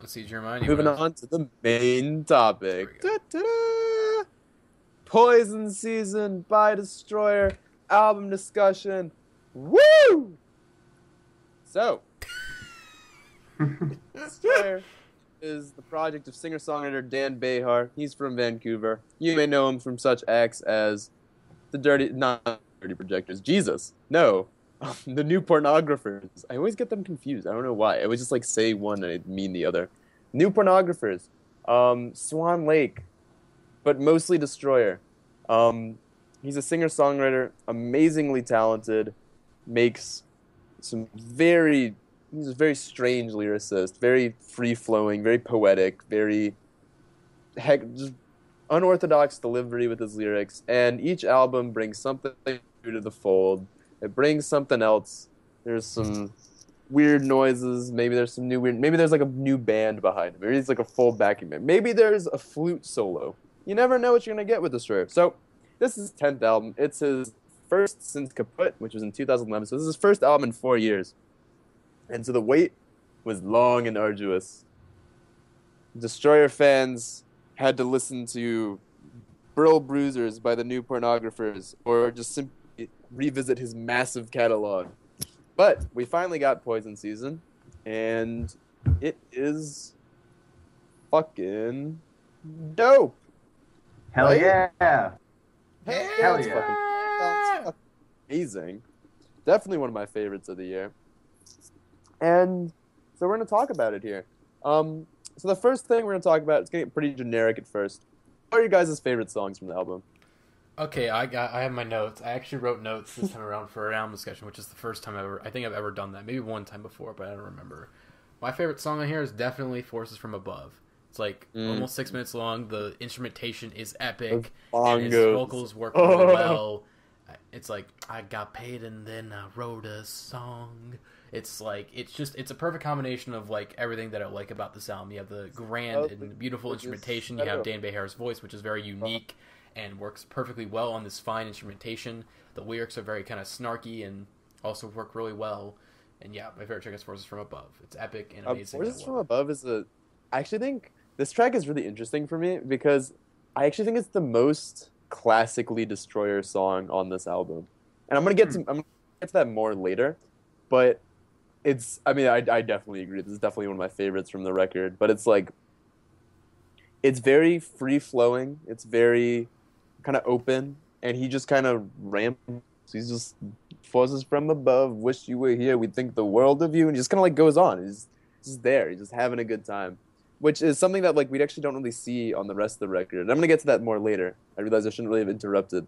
Siege Your Mind. Moving on to the main topic. Da-da-da! Poison Season by Destroyer album discussion. Woo! So, Destroyer is the project of singer-songwriter Dan Bejar. He's from Vancouver. You may know him from such acts as not Dirty Projectors. Jesus, no. The New Pornographers. I always get them confused. I don't know why. I would just like say one and I mean the other. New Pornographers. Swan Lake. But mostly Destroyer. He's a singer-songwriter, amazingly talented, makes some he's a very strange lyricist, very free-flowing, very poetic, very just unorthodox delivery with his lyrics, and each album brings something new to the fold. It brings something else. There's some weird noises, maybe there's like a new band behind it, maybe it's like a full backing band, maybe there's a flute solo. You never know what you're going to get with Destroyer. So, this is his 10th album. It's his first since Kaput, which was in 2011. So this is his first album in 4 years. And so the wait was long and arduous. Destroyer fans had to listen to Burl Bruisers by the New Pornographers or just simply revisit his massive catalog. But we finally got Poison Season, and it is fucking dope. Hell right? Yeah. Hell yeah. Fucking amazing. Definitely one of my favorites of the year. And so we're going to talk about it here. So the first thing we're going to talk about, it's going to get pretty generic at first. What are your guys' favorite songs from the album? Okay, I have my notes. I actually wrote notes this time around for an album discussion, which is the first time I think I've ever done that. Maybe one time before, but I don't remember. My favorite song on here is definitely Forces from Above. It's like almost 6 minutes long. The instrumentation is epic. And his vocals work really well. It's like, I got paid and then I wrote a song. It's like, it's a perfect combination of like everything that I like about this album. You have the grand and beautiful instrumentation. You have Dan Bejar's voice, which is very unique and works perfectly well on this fine instrumentation. The lyrics are very kind of snarky and also work really well. And yeah, my favorite track is Forces from Above. It's epic and amazing. Forces from Above I actually think this track is really interesting for me because I actually think it's the most classically Destroyer song on this album. And I'm gonna get to that more later, but I definitely agree. This is definitely one of my favorites from the record. But it's like, it's very free flowing. It's very kind of open, and he just kind of rambles. He's just Forces from above, wish you were here. We think the world of you, and he just kind of like goes on. He's just there. He's just having a good time. Which is something that like we actually don't really see on the rest of the record. And I'm gonna get to that more later. I realize I shouldn't really have interrupted,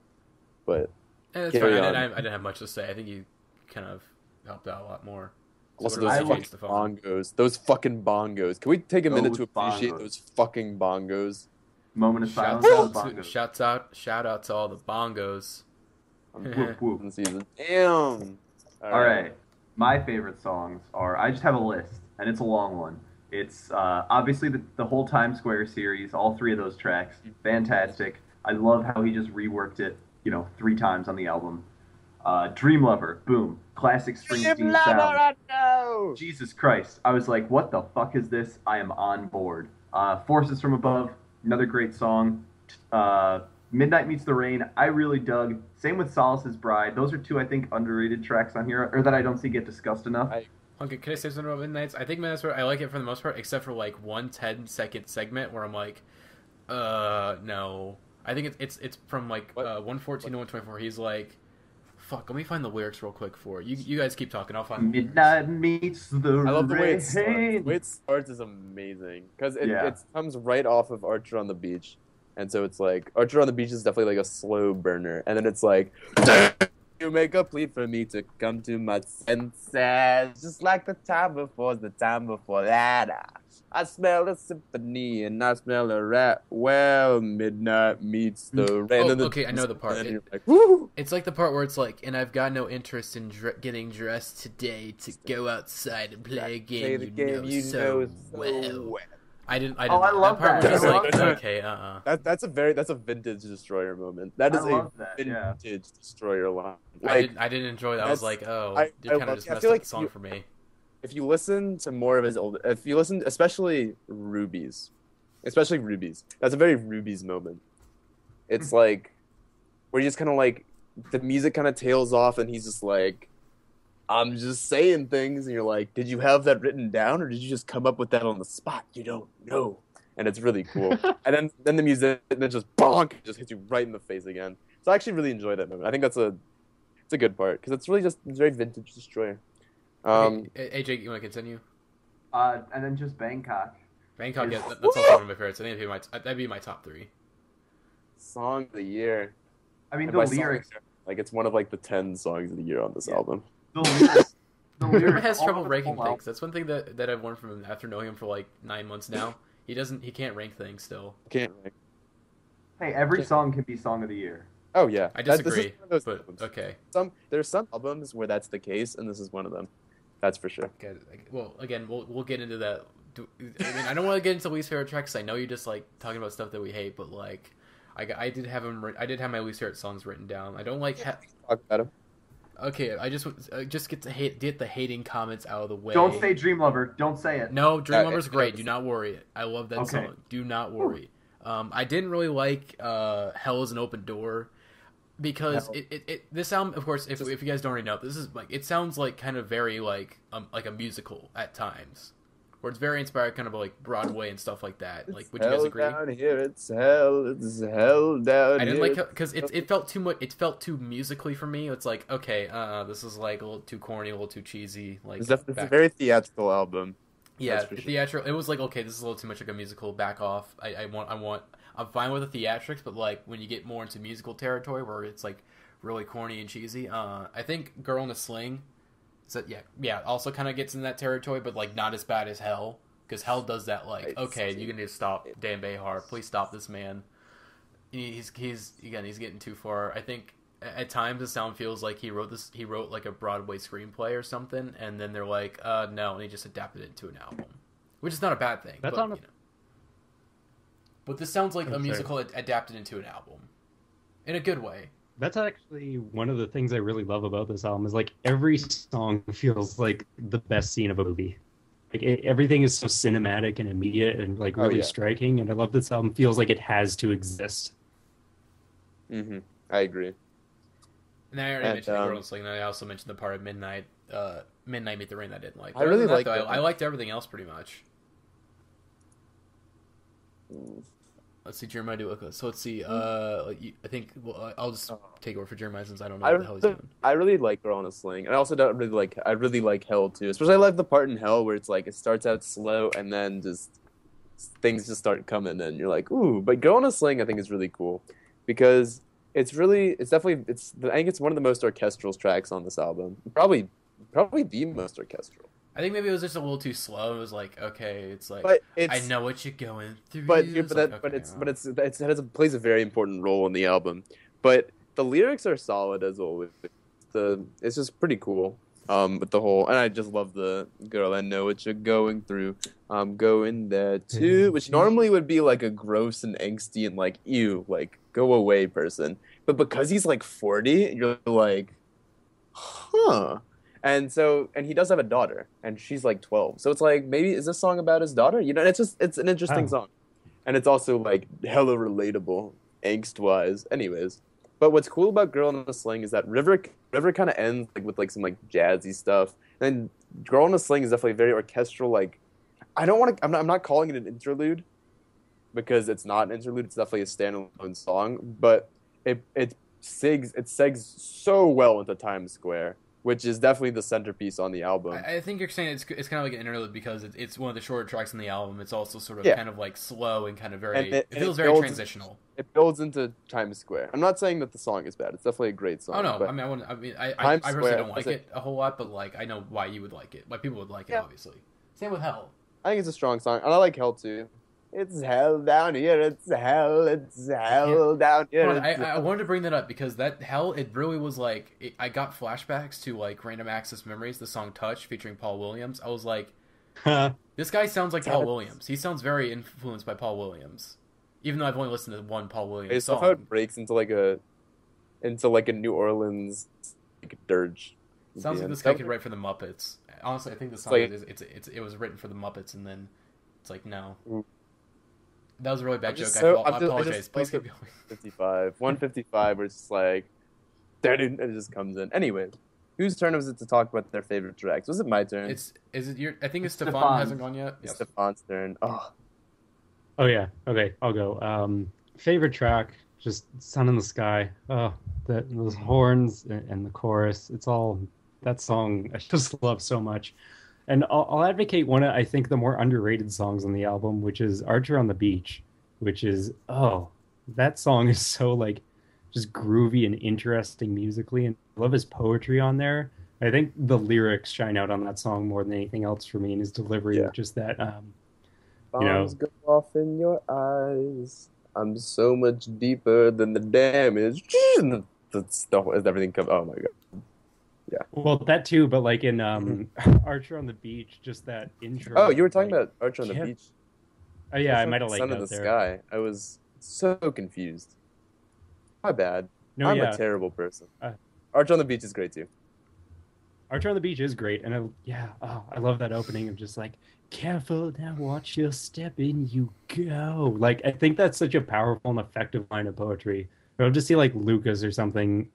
but it's fine. I didn't have much to say. I think you kind of helped out a lot more. So also, those fucking bongos. Those fucking bongos. Can we take a minute to appreciate those fucking bongos? Moment of silence. Shout out to all the bongos. Whoop, whoop. Damn. All right. My favorite songs are. I just have a list, and it's a long one. It's obviously the whole Times Square series, all three of those tracks, fantastic. I love how he just reworked it, 3 times on the album. Dream Lover, boom, classic Springsteen sound. Jesus Christ, I was like, what the fuck is this? I am on board. Forces from Above, another great song. Midnight Meets the Rain, I really dug. Same with Solace's Bride. Those are 2, I think, underrated tracks on here, or that I don't see get discussed enough. Okay, can I say something about Midnights? I think Midnights, I like it for the most part, except for like one 10-second segment where I'm like, no. I think it's from like 114 to 124. He's like, fuck, let me find the lyrics real quick for you. You guys keep talking. I'll find Midnight Meets the Rain. I love the way it starts. The way it starts is amazing because it comes right off of Archer on the Beach, and so it's like Archer on the Beach is definitely like a slow burner, and then it's like. You make a plea for me to come to my senses, just like the time before that. I smell a symphony and I smell a rat. Well, midnight meets the rain. Okay, I know the part. It's like the part where it's like, and I've got no interest in getting dressed today to go outside and play a game you know so well. I didn't. I love that. Part was like, okay, That's a vintage Destroyer moment. That is vintage Destroyer line. Like, I didn't enjoy that. I was like, you're kind of just messed up the song for me. if you listen to more of his old, if you listen, especially Rubies, that's a very Rubies moment. It's like where he just kind of like the music kind of tails off, and he's just like, "I'm just saying things," and you're like, "Did you have that written down, or did you just come up with that on the spot? You don't know." And it's really cool. And then the music then just bonk, it just hits you right in the face again. So I actually really enjoy that moment. I think it's a good part because it's very vintage Destroyer. AJ, you want to continue? And then just Bangkok. Bangkok, yeah, that's also one of my favorites. I think that'd be my top 3. Song of the year. I mean, And the by lyrics. like it's one of like the 10 songs of the year on this album. The lyrics. The He lyrics. has all trouble over the ranking whole things. That's one thing that I've learned from him after knowing him for like 9 months now. He can't rank things still. Can't. Hey, every song can be song of the year. Oh yeah, I This disagree, is one of those but albums. okay. There's some albums where that's the case, and this is one of them. That's for sure. Okay. Well, again, we'll get into that. I mean, I don't want to get into least favorite tracks. I know you just like talking about stuff that we hate, but like, I did have my least favorite songs written down. I don't like. Talk about them. Okay, I just get the hating comments out of the way. Don't say Dream Lover. Don't say it. No, Dream Lover's it- great. Do not worry. I love that Okay. song. Do not worry. I didn't really like Hell is an Open Door because this album, of course, if you guys don't already know, this is like it sounds like kind of very like a musical at times, where it's very inspired, kind of like Broadway and stuff like that. Like, would you guys agree? Down here, it's hell down I didn't here. like because it felt too much. It felt too musically for me. It's like okay, this is like a little too corny, a little too cheesy. Like It's a very theatrical album. yeah, that's for sure. theatrical. It was like okay, this is a little too much like a musical. Back off. I'm fine with the theatrics, but like when you get more into musical territory where it's like really corny and cheesy, I think Girl in a Sling. So yeah, also kind of gets in that territory, but like not as bad as Hell, because Hell does that like okay, you can just stop Dan Bejar, please stop this man. He's getting too far. I think at times the sound feels like he wrote like a Broadway screenplay or something, and then they're like no, and he just adapted it into an album, which is not a bad thing. That's but, on a- you know. But this sounds like I'm a sorry. musical adapted into an album, in a good way. That's actually one of the things I really love about this album is like every song feels like the best scene of a movie. Like everything is so cinematic and immediate and like really yeah. striking. And I love this album feels like it has to exist. Mm-hmm. I agree. And I already And, mentioned the Girl in a Sling, and I also mentioned the part of Midnight Meet the Rain that I didn't like. I really Other than that, liked though, that. I liked everything else pretty much. Let's see, Jeremiah do okay. So let's see. I think I'll just take over for Jeremiah since I don't know what the hell he's doing. I really like Girl in a Sling, and I also don't really like. I really like Hell too. Especially I like the part in Hell where it's like it starts out slow and then just things just start coming, and you're like, ooh. But Girl in a Sling, I think is really cool because I think it's one of the most orchestral tracks on this album. Probably the most orchestral. I think maybe it was just a little too slow. It was like, okay, it's like But I know what you're going through. It plays a very important role in the album. But the lyrics are solid as always. It's just pretty cool. With the whole, and I just love the girl. I know what you're going through. I'm going there too, which normally would be like a gross and angsty and like ew, like go away person. But because he's like 40, you're like, huh. And he does have a daughter, and she's like 12. So it's like, maybe is this song about his daughter? You know, it's an interesting song. And it's also like hella relatable, angst-wise. Anyways. But what's cool about Girl in a Sling is that River kind of ends like with like some like jazzy stuff. And then Girl in a Sling is definitely very orchestral. Like, I'm not calling it an interlude because it's not an interlude. It's definitely a standalone song. But it segs so well into Times Square, which is definitely the centerpiece on the album. I think you're saying it's kind of like an interlude because it's one of the shorter tracks on the album. It's also sort of Yeah. kind of like slow and kind of And very. it It feels very builds- transitional. It builds into Times Square. I'm not saying that the song is bad. It's definitely a great song. Oh no, but I mean, I Times personally Square, don't like is it- it a whole lot, but like I know why you would like it. Why people would like it, Yeah. obviously. Same with Hell. I think it's a strong song, and I like Hell too. It's hell down here. It's hell down here. Hold on, I wanted to bring that up because that Hell, it really was like I got flashbacks to like Random Access Memories, the song Touch featuring Paul Williams. I was like, this guy somes like Paul Williams. He sounds very influenced by Paul Williams, even though I've only listened to one Paul Williams It's song. how it breaks into like a New Orleans like dirge. Sounds like this guy could write for the Muppets. Honestly, I think the song it was written for the Muppets, and then it's like no. That was a really bad joke. I apologize. Please keep going. 155, where it's just like, it just comes in. Anyway, whose turn was it to talk about their favorite tracks? Was it my turn? Is it your? I think it's Stefan hasn't gone yet. It's Stefan's turn. Oh yeah. Okay, I'll go. Favorite track, just Sun in the Sky. Oh, those horns and the chorus. It's all that song. I just love so much. And I'll advocate one of, I think, the more underrated songs on the album, which is Archer on the Beach, which is, that song is so, like, just groovy and interesting musically. And I love his poetry on there. I think the lyrics shine out on that song more than anything else for me, and his delivery of just that, Bombs go off in your eyes. I'm so much deeper than the damage. Everything comes, oh my God. Yeah. Well, that too, but like in Archer on the Beach, just that intro. Oh, you were talking about Archer on the Beach? Oh yeah, I might have liked Sun in the Sky. I was so confused. My bad. No, I'm a terrible person. Archer on the Beach is great too. Archer on the Beach is great, and I love that opening of just like, careful now, watch your step in, you go. Like, I think that's such a powerful and effective line of poetry. I would just see like Lucas or something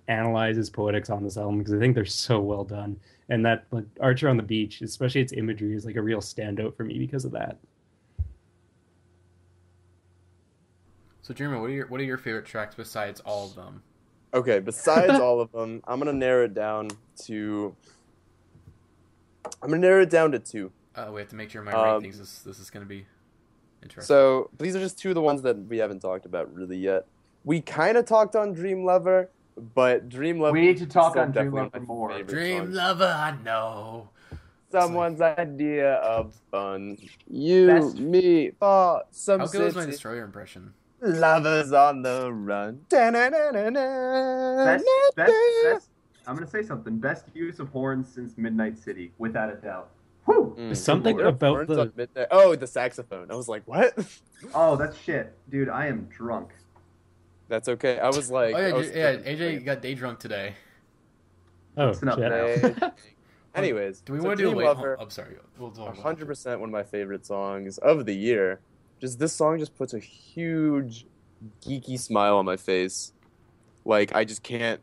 analyze his poetics on this album, because I think they're so well done. And that, like, Archer on the Beach, especially its imagery, is like a real standout for me because of that. So Jeremy, what are your favorite tracks besides all of them? Okay, besides all of them, I'm gonna narrow it down to two. We have to make sure my rankings. This is gonna be interesting. So these are just two of the ones that we haven't talked about really yet. We kind of talked on Dream Lover, but Dream Lover. We need to talk on Dream Lover more. Dream Lover, I know. Someone's idea of fun. Me, for some How good was my Destroyer impression? Lovers on the run. Best, I'm going to say something. Best use of horns since Midnight City, without a doubt. Whew! Something about the saxophone. I was like, what? Oh, that's shit. Dude, I am drunk. That's okay. I was like... AJ got day drunk today. Oh, shit. Anyways. Do we want to do a Lover? I'm sorry. We'll talk 100% one of my favorite songs of the year. This song just puts a huge geeky smile on my face. Like, I can't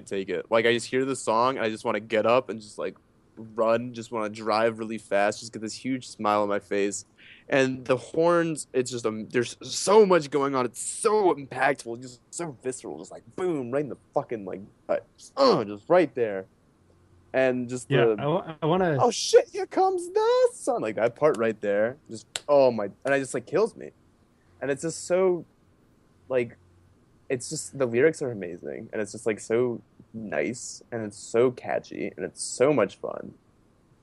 take it. Like, I just hear the song and I just want to get up and just like run, just want to drive really fast, just get this huge smile on my face. And the horns, it's just there's so much going on. It's so impactful, just so visceral, just like boom, right in the fucking like, just right there. And just I want to. Oh shit! Here comes the sun. Like that part right there, just and it just like kills me. And it's just so, like, it's just the lyrics are amazing, and it's just like so nice, and it's so catchy, and it's so much fun,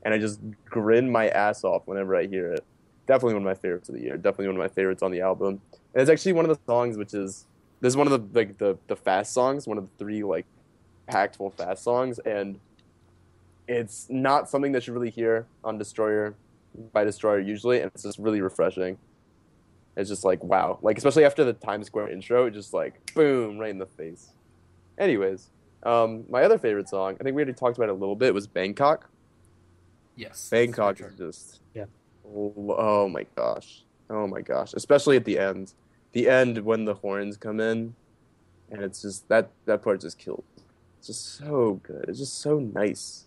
and I just grin my ass off whenever I hear it. Definitely one of my favorites of the year. Definitely one of my favorites on the album. And it's actually one of the songs this is one of the fast songs, one of the three like impactful fast songs, and it's not something that you really hear on Destroyer usually, and it's just really refreshing. It's just like, wow. Like, especially after the Times Square intro, it just like, boom, right in the face. Anyways, my other favorite song, I think we already talked about it a little bit, was Bangkok. Yes. Bangkok is just, oh my gosh. Especially at the end. The end when the horns come in, and it's just, that part just killed. It's just so good. It's just so nice.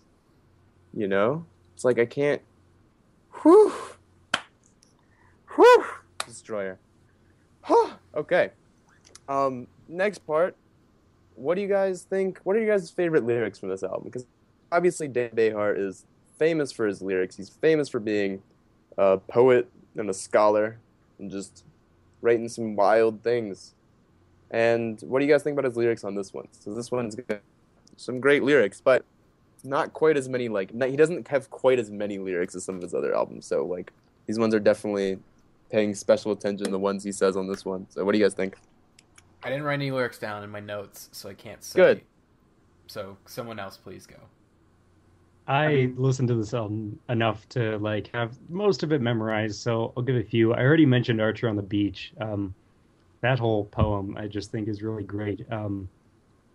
You know? It's like I can't... Whew! Destroyer. Okay. Next part. What do you guys think? What are you guys' favorite lyrics from this album? Because obviously Dan Bejar is famous for his lyrics. He's famous for being a poet and a scholar and just writing some wild things. And what do you guys think about his lyrics on this one? So this one's got some great lyrics, but not quite as many, he doesn't have quite as many lyrics as some of his other albums. So, like, these ones are definitely paying special attention to the ones he says on this one. So what do you guys think? I didn't write any lyrics down in my notes, so I can't say. Good. So someone else, please go. I listened to this album enough to, like, have most of it memorized, so I'll give a few. I already mentioned Archer on the Beach. That whole poem I just think is really great.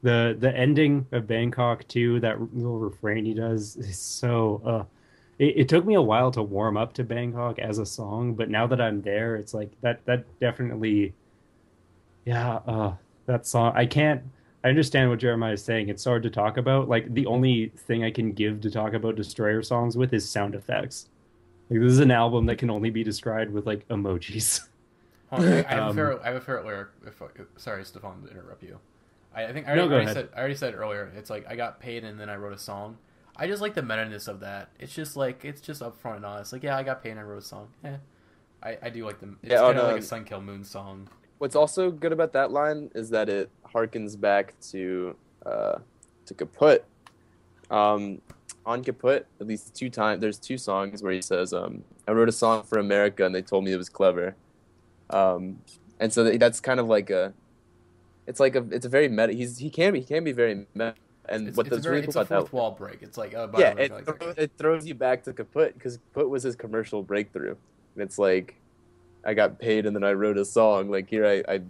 The ending of Bangkok too, that little refrain he does is so it took me a while to warm up to Bangkok as a song, but now that I'm there, it's like that definitely yeah, that song I understand what Jeremiah is saying. It's hard to talk about. Like the only thing I can give to talk about Destroyer songs with is sound effects. Like this is an album that can only be described with like emojis. Hold on, I have a favorite lyric. Sorry, Stefan, to interrupt you. I think No, go ahead. I already said it earlier. It's like I got paid and then I wrote a song. I just like the meta-ness of that. It's just upfront and honest. Like, yeah, I got paid and I wrote a song. Yeah, I do like them. It's kind of like a Sun Kill Moon song. What's also good about that line is that it harkens back to Kaput. On Kaput, at least there's two songs where he says, "I wrote a song for America and they told me it was clever," and so that's kind of like it's a very meta. He can be very meta. And it's a fourth wall break. It's like it throws you back to Kaput because Kaput was his commercial breakthrough, and it's like I got paid and then I wrote a song. Like here I and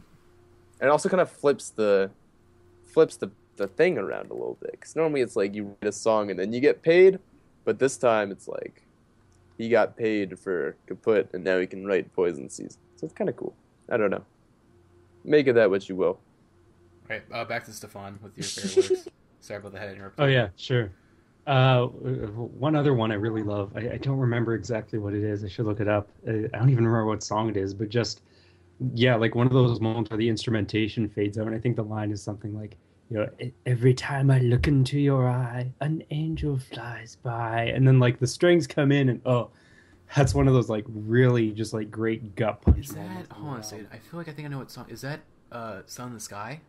it also kind of flips the thing around a little bit because normally it's like you write a song and then you get paid, but this time it's like he got paid for Kaput and now he can write Poison Season. So it's kind of cool. I don't know. Make of that what you will. All right, back to Stefan with your favorite lyrics. Sorry about the head interruption. Oh yeah, sure. One other one I really love. I don't remember exactly what it is. I should look it up. I don't even remember what song it is, but just yeah, like one of those moments where the instrumentation fades out, and I think the line is something like, you know, every time I look into your eye, an angel flies by, and then like the strings come in, and that's one of those like really just like great gut punch moments. Hold on a second. I feel like I think I know what song is that. Sun in the Sky.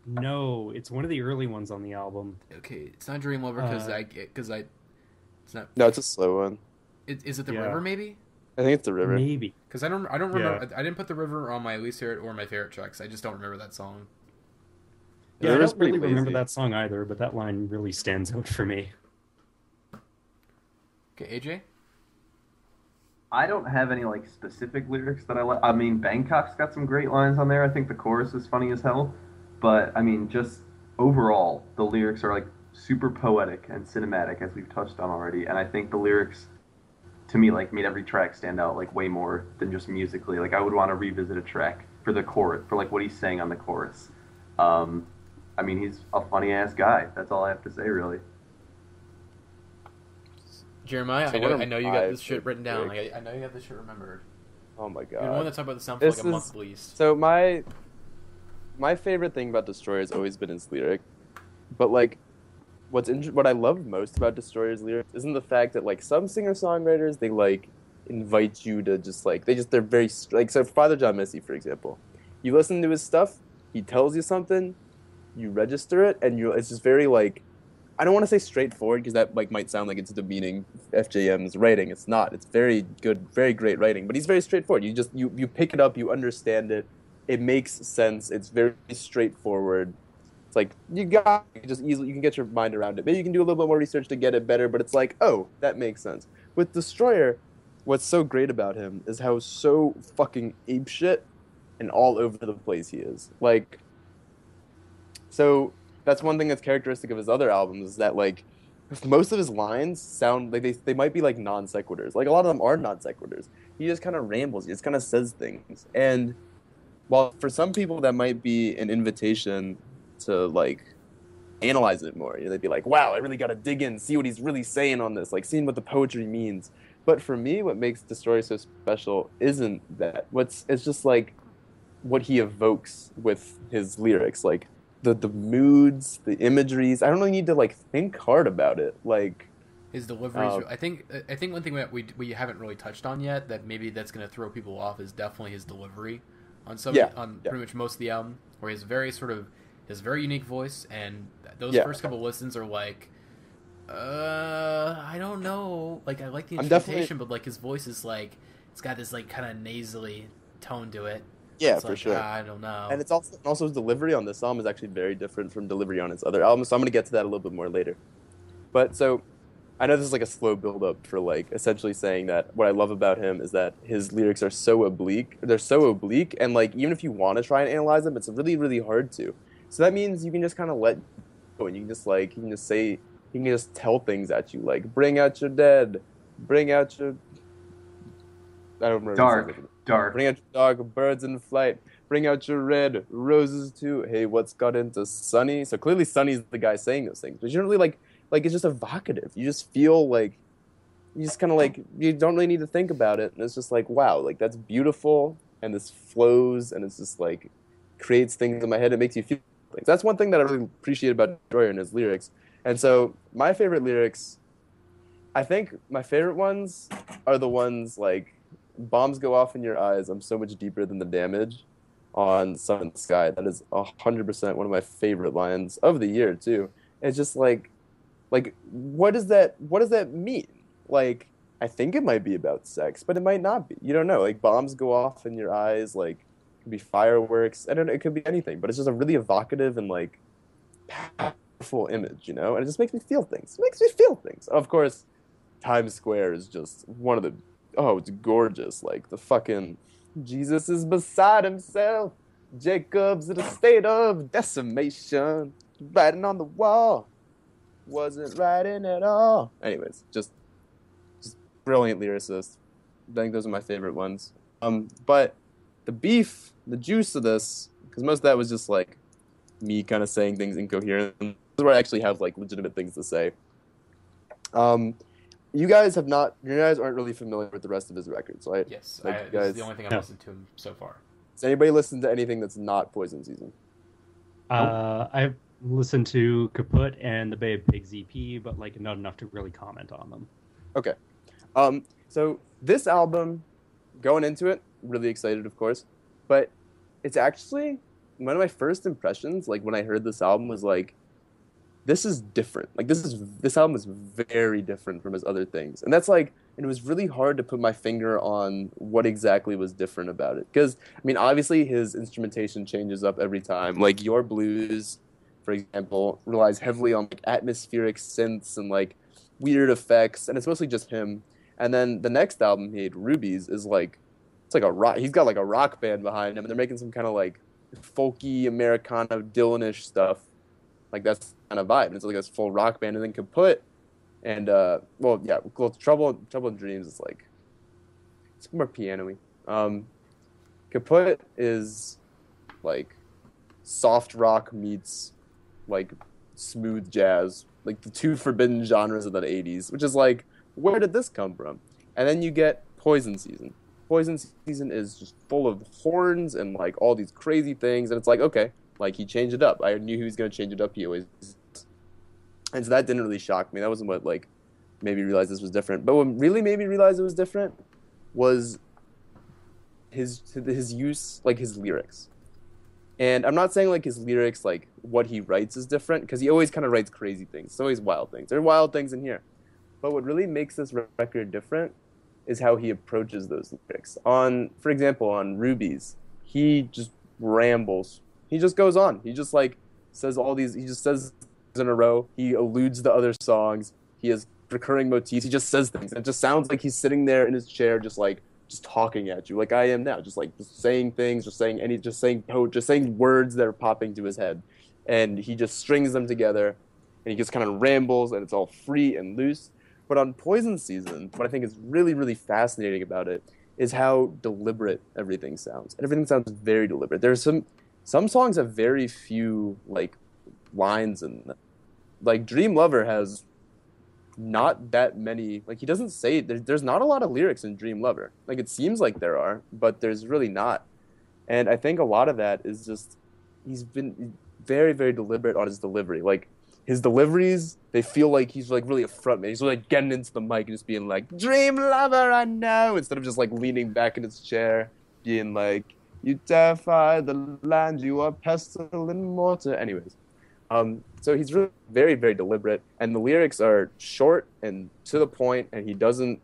No, it's one of the early ones on the album. Okay, it's not Dream Lover because it's not. No, it's a slow one. Is it the River maybe? I think it's the River. Maybe because I don't remember. I didn't put the River on my least favorite or my favorite tracks. I just don't remember that song. Yeah, I don't really remember that song either, but that line really stands out for me. Okay, AJ. I don't have any like specific lyrics that I like. I mean, Bangkok's got some great lines on there. I think the chorus is funny as hell. But, I mean, just overall, the lyrics are, like, super poetic and cinematic, as we've touched on already. And I think the lyrics, to me, like, made every track stand out, like, way more than just musically. Like, I would want to revisit a track for the chorus, for, like, what he's saying on the chorus. I mean, he's a funny-ass guy. That's all I have to say, really. Jeremiah, I know you got this shit written down. Like, I know you got this shit remembered. Oh, my God. You're the one that talked about the sound for, like, a month at least. So, my favorite thing about Destroyer has always been his lyric, but like, what I love most about Destroyer's lyrics isn't the fact that like some singer-songwriters they like invite you to just like they're very like so Father John Misty for example, you listen to his stuff, he tells you something, you register it, and it's just very like I don't want to say straightforward because that like might sound like it's demeaning FJM's writing. It's not. It's very good, very great writing, but he's very straightforward. You just you pick it up, you understand it. It makes sense. It's very straightforward. It's like you can get your mind around it. Maybe you can do a little bit more research to get it better, but it's like, oh, that makes sense. With Destroyer, what's so great about him is how so fucking apeshit and all over the place he is. Like, so that's one thing that's characteristic of his other albums is that like most of his lines sound like they might be like non sequiturs. Like a lot of them are non sequiturs. He just kind of rambles. He just kind of says things and. While for some people that might be an invitation to like analyze it more, you know, they'd be like, "Wow, I really got to dig in, see what he's really saying on this, like seeing what the poetry means." But for me, what makes Destroyer so special isn't that. It's just like what he evokes with his lyrics, like the moods, the imageries. I don't really need to like think hard about it, like. His delivery. I think one thing that we haven't really touched on yet that maybe that's going to throw people off is definitely his delivery. On pretty much most of the album, where he's his very unique voice, and those first couple listens are like, I don't know, like I like the instrumentation, but like his voice is like it's got this like kind of nasally tone to it. Yeah, it's for like, sure. I don't know, and it's also his delivery on this album is actually very different from delivery on his other albums. So I'm gonna get to that a little bit more later. But so. I know this is like a slow build-up for like essentially saying that what I love about him is that his lyrics are so oblique. They're so oblique, and like even if you want to try and analyze them, it's really, really hard to. So that means you can just kind of let go, and you can just say, you can just tell things at you, like, bring out your dead, bring out your, I don't remember. Dark. Bring out your dark birds in flight. Bring out your red roses too. Hey, what's got into Sunny? So clearly Sunny's the guy saying those things. But you don't really like it's just evocative. You just feel like you just kind of like you don't really need to think about it, and it's just like wow, like that's beautiful, and this flows, and it's just like creates things in my head. It makes you feel things. That's one thing that I really appreciate about Joyer and his lyrics. And so my favorite lyrics, I think my favorite ones are the ones like bombs go off in your eyes. I'm so much deeper than the damage on Sun and Sky. That is 100% one of my favorite lines of the year too. It's just like what does that mean? Like I think it might be about sex, but it might not be. You don't know. Like bombs go off in your eyes, like it could be fireworks. I don't know, it could be anything, but it's just a really evocative and like powerful image, you know? And it just makes me feel things. It makes me feel things. Of course, Times Square is just one of the it's gorgeous. Like the fucking Jesus is beside himself. Jacob's in a state of decimation. Writing on the wall. Wasn't writing at all. Anyways, just brilliant lyricist. I think those are my favorite ones. But the beef, the juice of this, because most of that was just like me kind of saying things incoherent. This is where I actually have like legitimate things to say. You guys aren't really familiar with the rest of his records, right? Yes, like, this is the only thing I've listened to him so far. Does anybody listen to anything that's not Poison Season? I've listened to Kaput and the Bay of Pigs EP, but like not enough to really comment on them. Okay. So this album, going into it, really excited, of course, but it's actually one of my first impressions, like when I heard this album, was like, this is different. Like this album is very different from his other things. And that's like, and it was really hard to put my finger on what exactly was different about it. Because, I mean, obviously his instrumentation changes up every time. Like Your Blues, for example, relies heavily on like atmospheric synths and like weird effects, and it's mostly just him. And then the next album he made, Rubies, is like, it's like a rock, he's got like a rock band behind him, and they're making some kind of like folky Americana Dylan-ish stuff. Like that's kind of vibe. And it's like this full rock band, and then Kaput, and Trouble in Dreams is like it's more piano-y. Kaput is like soft rock meets like smooth jazz, like the two forbidden genres of the 80s, which is like, where did this come from? And then you get Poison Season. Poison Season is just full of horns and like all these crazy things, and it's like, okay, like he changed it up. I knew he was going to change it up. He always, and so that didn't really shock me. That wasn't what like made me realize this was different. But what really made me realize it was different was his use, like his lyrics. And I'm not saying like his lyrics, like what he writes is different, because he always kind of writes crazy things. It's always wild things. There are wild things in here. But what really makes this record different is how he approaches those lyrics. For example, on Rubies, he just rambles. He just goes on. He just like says he just says in a row. He alludes to other songs. He has recurring motifs. He just says things. And it just sounds like he's sitting there in his chair just talking at you like I am now, just saying things, just saying words that are popping to his head, and he just strings them together, and he just kind of rambles, and it's all free and loose. But on Poison Season, what I think is really, really fascinating about it is how deliberate everything sounds. And everything sounds very deliberate. There's some songs have very few like lines in them. Like Dream Lover has not that many, like he doesn't say, there's not a lot of lyrics in Dream Lover. Like it seems like there are, but there's really not. And I think a lot of that is just, he's been very, very deliberate on his delivery. Like his deliveries, they feel like he's like really a frontman. He's like getting into the mic and just being like, Dream Lover, I know, instead of just like leaning back in his chair, being like, you terrify the land, you are pestilent mortar. Anyways. So he's really very, very deliberate, and the lyrics are short and to the point, and he doesn't,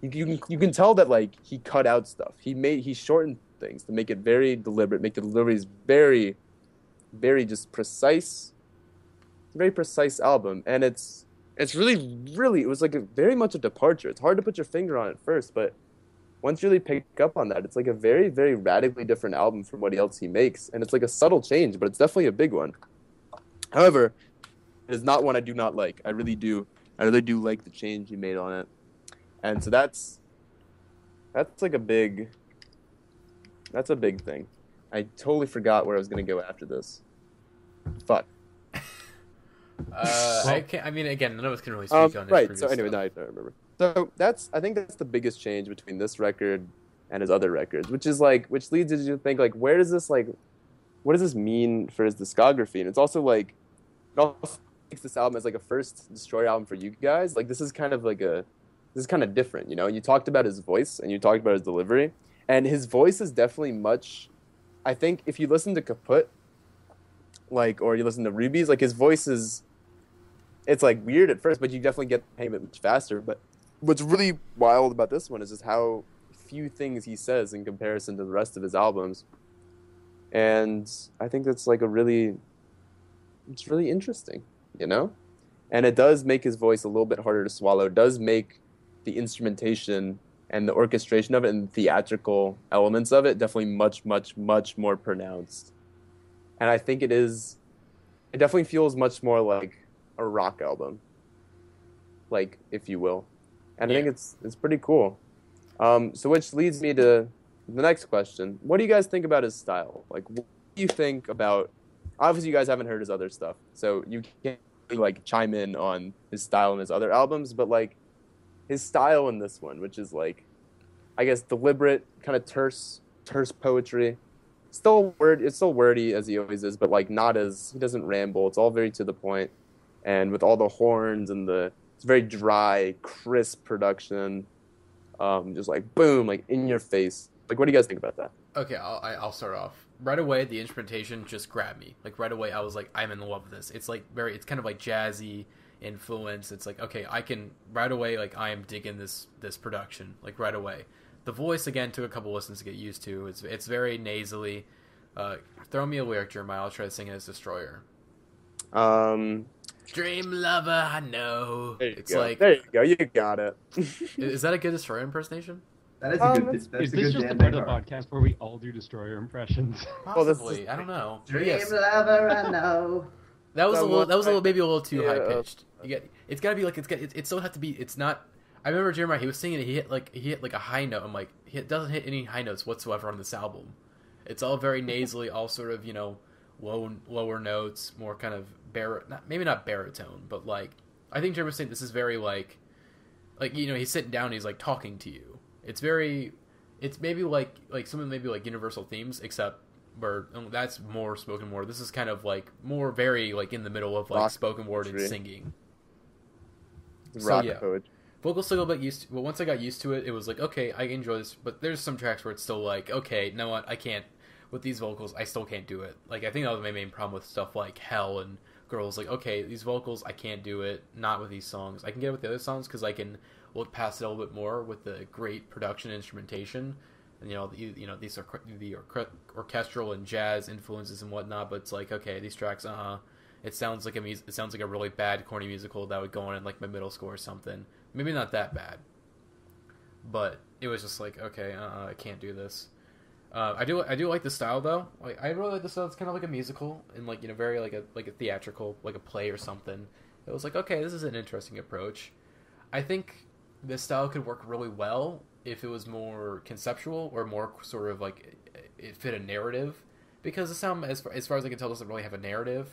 you can tell that like he cut out stuff. He shortened things to make it very deliberate, make the deliveries very, very just precise. It's a very precise album, and it's really, really, it was like very much a departure. It's hard to put your finger on it first, but once you really pick up on that, it's like a very, very radically different album from what else he makes, and it's like a subtle change, but it's definitely a big one. However, it is not one I do not like. I really do like the change he made on it, and so that's like that's a big thing. I totally forgot where I was gonna go after this. Fuck. I can't. I mean, again, none of us can really speak on his right. previous So anyway, stuff. now I don't remember. So I think that's the biggest change between this record and his other records, which leads you to think like, what does this mean for his discography? And it's also like, it also makes this album as like a first Destroyer album for you guys. Like this is kind of different, you know. You talked about his voice and you talked about his delivery, and his voice is definitely much. I think if you listen to Kaput, or you listen to Ruby's, like his voice is. It's like weird at first, but you definitely get the payment much faster. But what's really wild about this one is just how few things he says in comparison to the rest of his albums. And I think that's like it's really interesting, you know? And it does make his voice a little bit harder to swallow. It does make the instrumentation and the orchestration of it and the theatrical elements of it definitely much, much, much more pronounced. And I think it definitely feels much more like a rock album, like, if you will. And I think it's pretty cool. So which leads me to the next question. What do you guys think about his style? Like, what do you think about, obviously you guys haven't heard his other stuff, so you can't really, like, chime in on his style in his other albums, but like his style in this one, which is like, I guess, deliberate, kind of terse poetry. It's still wordy as he always is, but like he doesn't ramble. It's all very to the point. And with all the horns and it's very dry, crisp production, just like boom, like in your face. Like, what do you guys think about that? Okay, I'll start off. Right away, the instrumentation just grabbed me. Like, right away, I was like, I'm in love with this. It's like it's kind of like jazzy influence. It's like, okay, right away, like, I am digging this production, like, right away. The voice, again, took a couple listens to get used to. It's very nasally. Throw me a lyric, Jeremiah. I'll try to sing it as Destroyer. Dream lover, I know. There you go. You got it. Is that a good Destroyer impersonation? That is a good. Is That's a this good just the Dan part of the Bejar. podcast where we all do Destroyer impressions? Possibly. I don't know. Dream lover, I know. That was a little maybe a little too Yeah. high pitched. It's got to be like it still have to be. It's not. I remember Jeremiah. He was singing it. He hit like a high note. I'm like, he doesn't hit any high notes whatsoever on this album. It's all very nasally, all sort of lower notes, more kind of maybe not baritone, but like I think Jeremiah's saying this is very like he's sitting down, and he's like talking to you. It's maybe like something maybe like Universal Themes, except where that's more spoken word. This is kind of like more very like in the middle of like rock spoken word and singing. Rock poetry. Vocals still got used to, but once I got used to it, it was like, okay, I enjoy this. But there's some tracks where it's still like, okay, you know what, I can't with ththese vocals. I still can't do it. Like, I think that was my main problem with stuff like Hell and Girls. Like, okay, these vocals, I can't do it. Not with these songs. I can get it with the other songs because I can look past it a little bit more with the great production and instrumentation. And these are the orchestral and jazz influences and whatnot. But it's like, okay, these tracks, it sounds like a really bad corny musical that would go on in like my middle school or something. Maybe not that bad, but it was just like, okay, I can't do this. I do like the style though. Like, I really like the style. It's kind of like a musical and like very like a theatrical, like a play or something. It was like, okay, this is an interesting approach. I think this style could work really well if it was more conceptual or more sort of like it fit a narrative, because the sound, as far as I can tell, doesn't really have a narrative.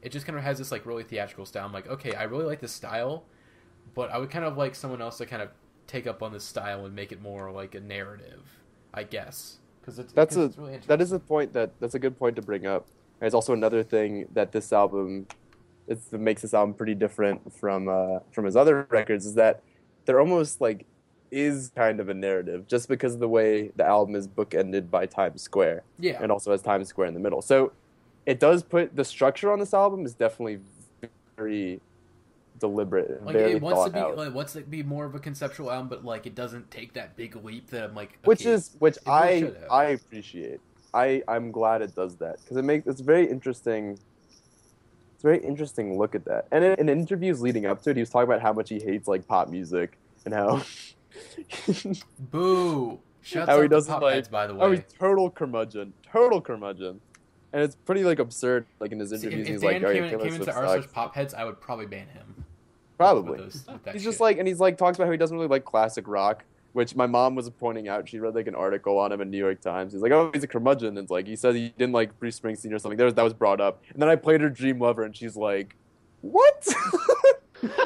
It just kind of has this like really theatrical style. I'm like, okay, I really like this style, but I would kind of like someone else to kind of take up on this style and make it more like a narrative, I guess. Because it's really interesting. That's a good point to bring up. There's also another thing that this album that makes this album pretty different from his other records is that there almost like is kind of a narrative just because of the way the album is bookended by Times Square. Yeah. And also has Times Square in the middle. So it does put the structure on this album is definitely very deliberate and like very it wants thought out. Like wants to be more of a conceptual album, but like it doesn't take that big leap that I'm like, which I I appreciate. I'm glad it does that because it's very interesting. It's a very interesting look at that. And in interviews leading up to it, he was talking about how much he hates like pop music and how Boo! Shuts How he up the doesn't pop like. heads, by the Oh, way. he's total curmudgeon, and it's pretty like absurd. Like in his See, interviews, if he's Dan like, "Oh, came, yeah, came Taylor into Swift r sucks." slash pop heads, I would probably ban him. Probably. With that He's shit. just like, and he's like talks about how he doesn't really like classic rock, which my mom was pointing out. She read like an article on him in New York Times. He's like, "Oh, he's a curmudgeon." And it's like he said he didn't like Bruce Springsteen or something. That was brought up, and then I played her Dream Lover, and she's like, "What?"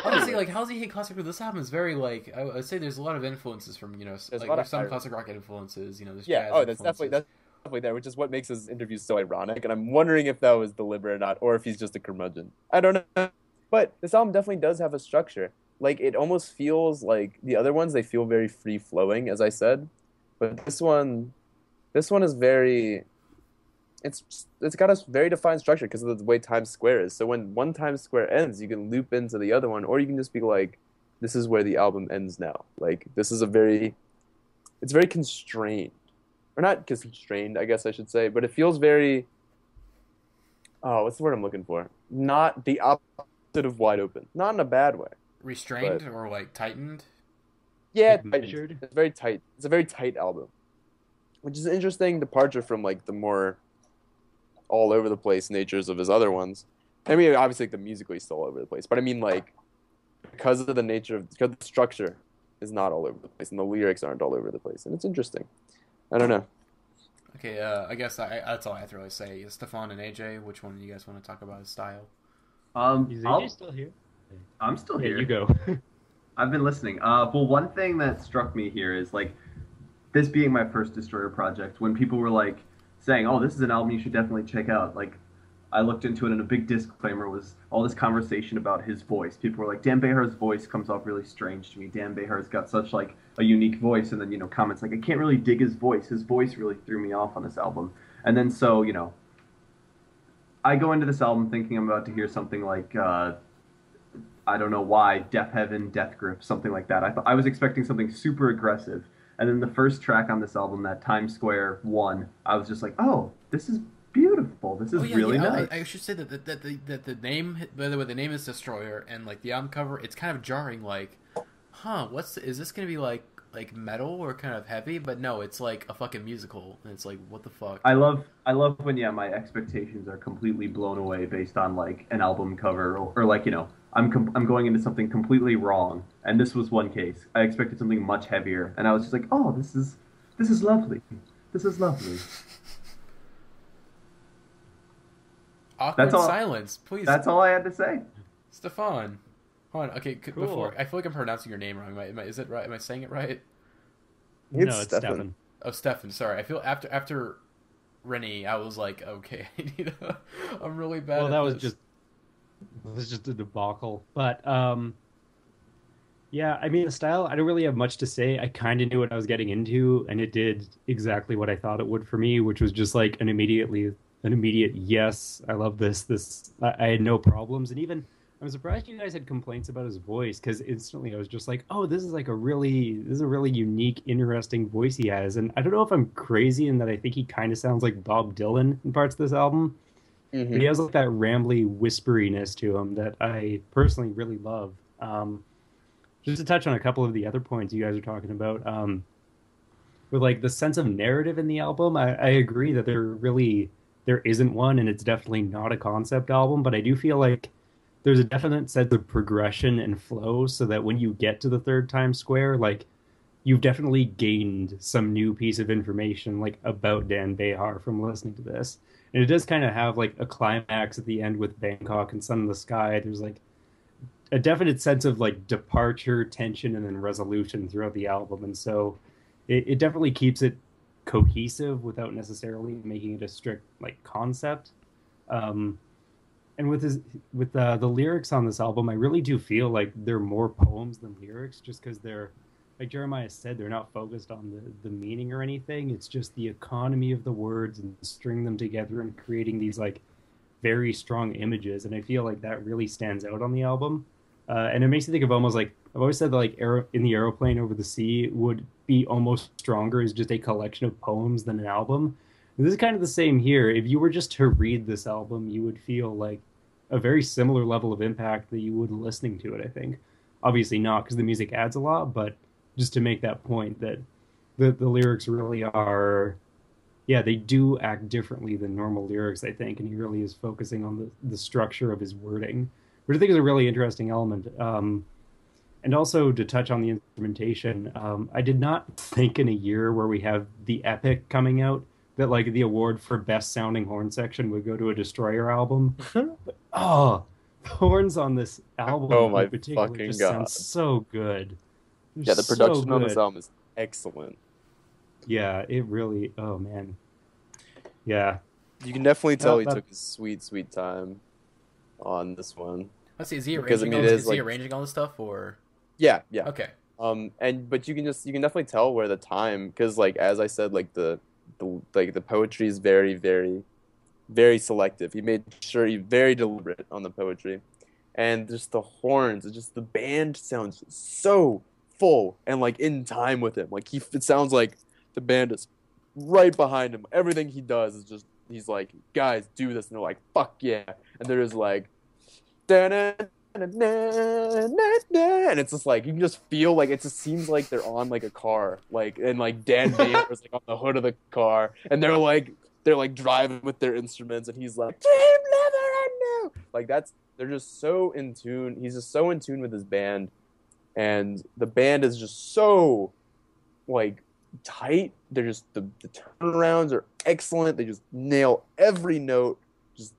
Honestly, like, how's he hate classic rock? This album is very, like, I would say there's a lot of influences from, there's some classic rock influences, there's Yeah. jazz Oh, influences. that's definitely there, which is what makes his interviews so ironic. And I'm wondering if that was deliberate or not, or if he's just a curmudgeon. I don't know. But this album definitely does have a structure. Like it almost feels like the other ones. They feel very free flowing, as I said. But this one is very. It's got a very defined structure because of the way Times Square is. So when one Times Square ends, you can loop into the other one, or you can just be like, "This is where the album ends now." Like this is it's very constrained, or not constrained, I guess I should say, but it feels very. Oh, what's the word I'm looking for? Not the opposite of wide open, not in a bad way. Restrained But- or, like, tightened? Yeah, Like tight. measured? It's very tight. It's a very tight album, which is an interesting departure from like the more all over the place natures of his other ones. I mean, obviously, like, the musically still all over the place, but I mean, like, because of the nature of because the structure is not all over the place, and the lyrics aren't all over the place, and it's interesting. I don't know. Okay, I guess that's all I have to really say. Stefan and AJ, which one do you guys want to talk about his style? Is I'll- AJ still here? I'm still Yeah, here. you go. I've been listening. Well, one thing that struck me here is like this being my first Destroyer project. When people were like saying, "Oh, this is an album you should definitely check out," like I looked into it, and a big disclaimer was all this conversation about his voice. People were like, "Dan Bejar's voice comes off really strange to me. Dan Bejar's got such like a unique voice," and then comments like, "I can't really dig his voice. His voice really threw me off on this album." And then so I go into this album thinking I'm about to hear something like. I don't know why, Death Heaven, Death Grip, something like that. I was expecting something super aggressive. And then the first track on this album, that Times Square one, I was just like, oh, this is beautiful. This is really nice. I should say that the name, by the way, the name is Destroyer, and like the album cover, it's kind of jarring. Like, is this gonna be like metal or kind of heavy? But no, it's like a fucking musical, and it's like, what the fuck? I love when my expectations are completely blown away based on like an album cover or like I'm going into something completely wrong, and this was one case. I expected something much heavier, and I was just like, oh, this is lovely. This is lovely. Awkward That's all. silence, please. That's all I had to say. Stefan. Hold on. Okay, Cool. before I feel like I'm pronouncing your name wrong. It's Is it right? Am I saying it right? No, it's Stefan. Stefan. Oh, Stefan. Sorry. I feel after Rennie, I was like, okay, I'm really bad. Well, at that was this. just a debacle. But yeah, I mean, the style, I don't really have much to say. I kind of knew what I was getting into, and it did exactly what I thought it would for me, which was just like an immediate yes, I love this. I had no problems, and even I'm surprised you guys had complaints about his voice, because instantly I was just like, oh, this is a really unique, interesting voice he has. And I don't know if I'm crazy in that I think he kind of sounds like Bob Dylan in parts of this album. Mm-hmm. But he has like that rambly whisperiness to him that I personally really love. Just to touch on a couple of the other points you guys are talking about, with like the sense of narrative in the album, I agree that there isn't one, and it's definitely not a concept album, but I do feel like there's a definite sense of progression and flow, so that when you get to the third Times Square, like, you've definitely gained some new piece of information like about Dan Bejar from listening to this. And it does kind of have like a climax at the end with Bangkok and Sun in the Sky. There's like a definite sense of like departure, tension, and then resolution throughout the album. And so it definitely keeps it cohesive without necessarily making it a strict like concept. And with the lyrics on this album, I really do feel like they're more poems than lyrics, just because they're, like Jeremiah said, they're not focused on the meaning or anything. It's just the economy of the words and string them together and creating these like very strong images. And I feel like that really stands out on the album. And it makes me think of almost like, I've always said that like In the Aeroplane Over the Sea would be almost stronger as just a collection of poems than an album. And this is kind of the same here. If you were just to read this album, you would feel like a very similar level of impact that you would listening to it, I think. Obviously not, because the music adds a lot, but just to make that point that the lyrics really are, yeah, they do act differently than normal lyrics, I think, and he really is focusing on the structure of his wording, which I think is a really interesting element. And also to touch on the instrumentation, I did not think in a year where we have the Epic coming out that like the award for best sounding horn section would go to a Destroyer album. Oh, the horns on this album Oh my in particular fucking just God. sound so good. They're Yeah, the so production on this good. album is excellent. Yeah, it really. Oh man. Yeah. You can definitely tell he That- took his sweet, sweet time on this one. Let's see. Is he Because, arranging? I mean, it is Is he like- arranging all this stuff you Yeah, yeah. Okay. But you can definitely tell where the time, because like as I said, like the poetry is very, very, very selective. He made sure he very deliberate on the poetry, and just the horns. It's just the band sounds so full and like in time with him. Like it sounds like the band is right behind him. Everything he does is just he's like, guys, do this, and they're like, fuck yeah, and they're just like, and it's just like you can just feel like it just seems like they're on like a car, like and like Dan Bejar is like on the hood of the car, and they're like driving with their instruments, and he's like, Dream never I knew. Like they're just so in tune. He's just so in tune with his band, and the band is just so like tight. They're just the turnarounds are excellent. They just nail every note. Just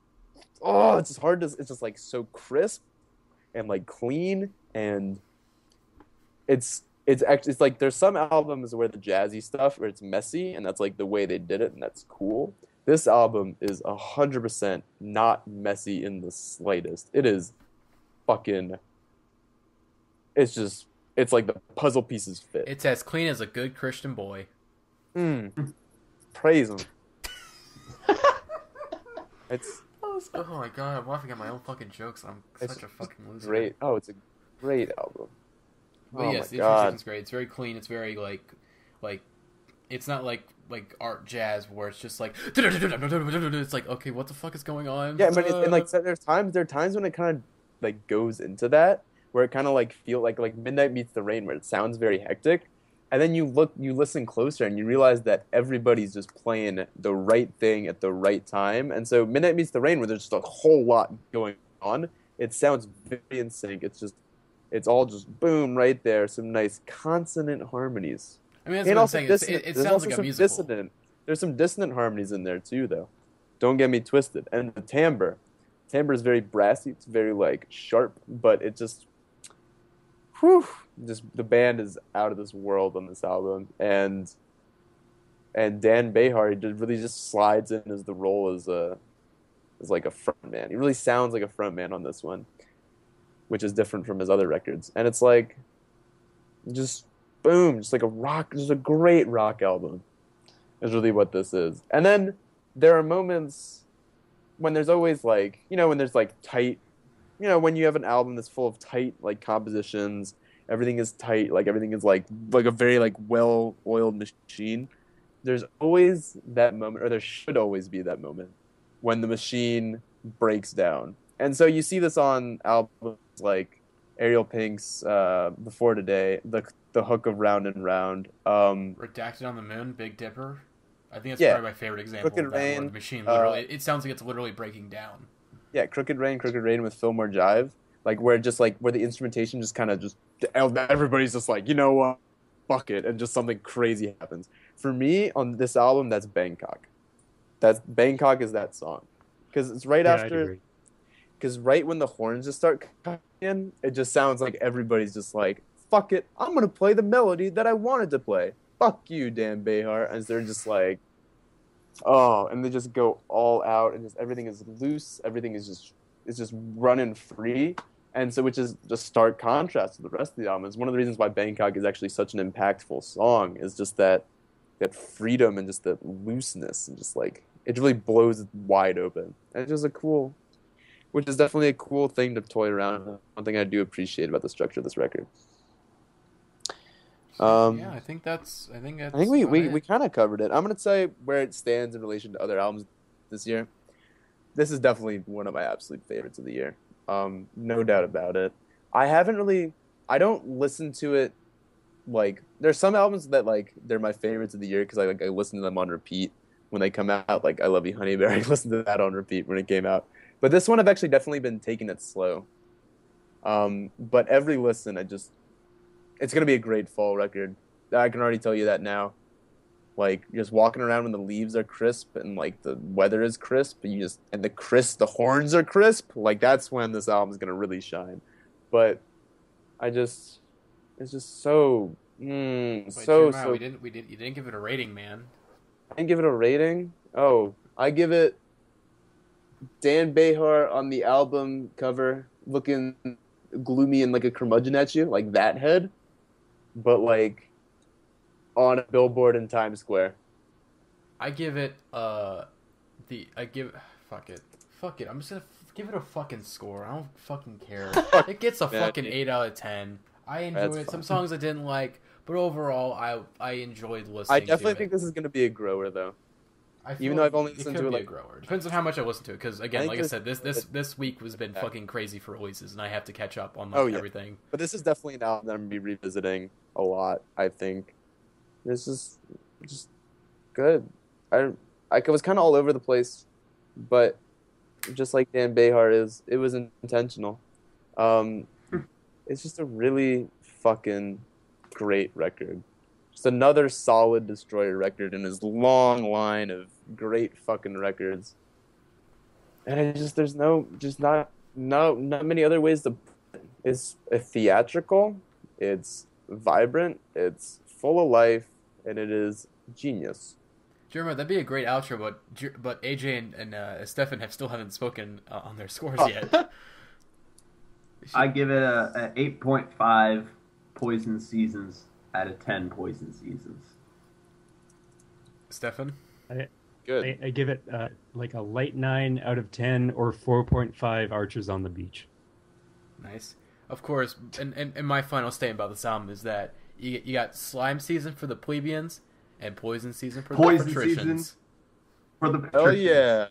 it's just hard to. It's just like so crisp and like clean, and it's like there's some albums where the jazzy stuff where it's messy, and that's like the way they did it, and that's cool. This album is 100% not messy in the slightest. It is fucking. It's like the puzzle pieces fit. It's as clean as a good Christian boy. Praise him. It's Oh my god, I'm laughing at my own fucking jokes. I'm such a fucking loser. great. Oh, it's a great album. But Oh yes, my the God. instrumentation's great. It's very clean. It's very like it's not like art jazz where it's just like it's like, okay, what the fuck is going on? Yeah, but and like there are times when it kind of like goes into that where it kind of like feel like Midnight Meets the Rain, where it sounds very hectic, and then you listen closer and you realize that everybody's just playing the right thing at the right time. And so Midnight Meets the Rain, where there's just a whole lot going on, it sounds very in sync. It's all just boom right there. Some nice consonant harmonies. I mean, that's what I'm saying. It There's sounds also like a some musical. There's some dissonant harmonies in there too, though. Don't get me twisted. And the timbre is very brassy. It's very like sharp, but it just, just the band is out of this world on this album. And Dan Bejar really just slides in as the role as like a front man. He really sounds like a front man on this one, which is different from his other records. And it's like, just boom, just like just a great rock album is really what this is. And then there are moments when there's always like, when there's like tight, when you have an album that's full of tight like compositions, everything is tight, like everything is like a very like well-oiled machine. There's always that moment, or there should always be that moment when the machine breaks down. And so you see this on albums like Ariel Pink's Before Today, the hook of Round and Round. Redacted on the Moon, Big Dipper. I think that's probably my favorite example Crooked of that, where Rain, the machine literally, it sounds like it's literally breaking down. Yeah, Crooked Rain with Fillmore Jive, like where the instrumentation just kind of just everybody's just like, what, fuck it, and just something crazy happens. For me on this album, that's Bangkok. Bangkok is that song, because it's right after. Because right when the horns just start coming in, it just sounds like everybody's just like, fuck it, I'm going to play the melody that I wanted to play. Fuck you, Dan Bejar. And they're just like, and they just go all out, and just everything is loose. Everything is just running free. And so, which is just stark contrast to the rest of the album. It's one of the reasons why Bangkok is actually such an impactful song, is just that freedom and just that looseness, and just like, it really blows it wide open. And it's just which is definitely a cool thing to toy around with. One thing I do appreciate about the structure of this record. Yeah, I think we kind of covered it. I'm gonna say where it stands in relation to other albums this year. This is definitely one of my absolute favorites of the year. No doubt about it. I don't listen to it like there's some albums that like they're my favorites of the year because I listen to them on repeat when they come out. Like I Love You Honey Bear, I listened to that on repeat when it came out. But this one I've actually definitely been taking it slow. But every listen, it's gonna be a great fall record. I can already tell you that now. Like just walking around when the leaves are crisp and like the weather is crisp, and the horns are crisp. Like that's when this album's gonna really shine. But it's just so Wait, so Jeremiah, so. you didn't give it a rating, man. I didn't give it a rating. Oh, I give it Dan Bejar on the album cover, looking gloomy and like a curmudgeon at you, like that head, but like on a billboard in Times Square. I give it fuck it. I'm just gonna give it a fucking score. I don't fucking care. It gets a fucking 8 out of 10. I enjoyed it. Some songs I didn't like, but overall, I enjoyed listening. I definitely to think this is gonna be a grower, though. Even though I've only listened to it be like a grower. Depends on how much I listen to it. Because again, like I said, this this week has been fucking crazy for Oasis, and I have to catch up on everything. But this is definitely an album that I'm gonna be revisiting a lot. I think this is just good. I was kind of all over the place, but just like Dan Bejar is, it was intentional. It's just a really fucking great record. Just another solid Destroyer record in his long line of great fucking records. And there's not many other ways to. It's a theatrical. It's vibrant. It's full of life, and it is genius. Jeremiah, that'd be a great outro, but AJ and Stefan still haven't spoken on their scores yet. I give it a 8.5 Poison Seasons out of 10 Poison Seasons. Stefan? Good. I give it like a light 9 out of 10 or 4.5 Archers on the Beach. Nice. Of course, and my final statement about this album is that you got Slime Season for the plebeians and Poison Season for the patricians. For the patricians. Oh yeah.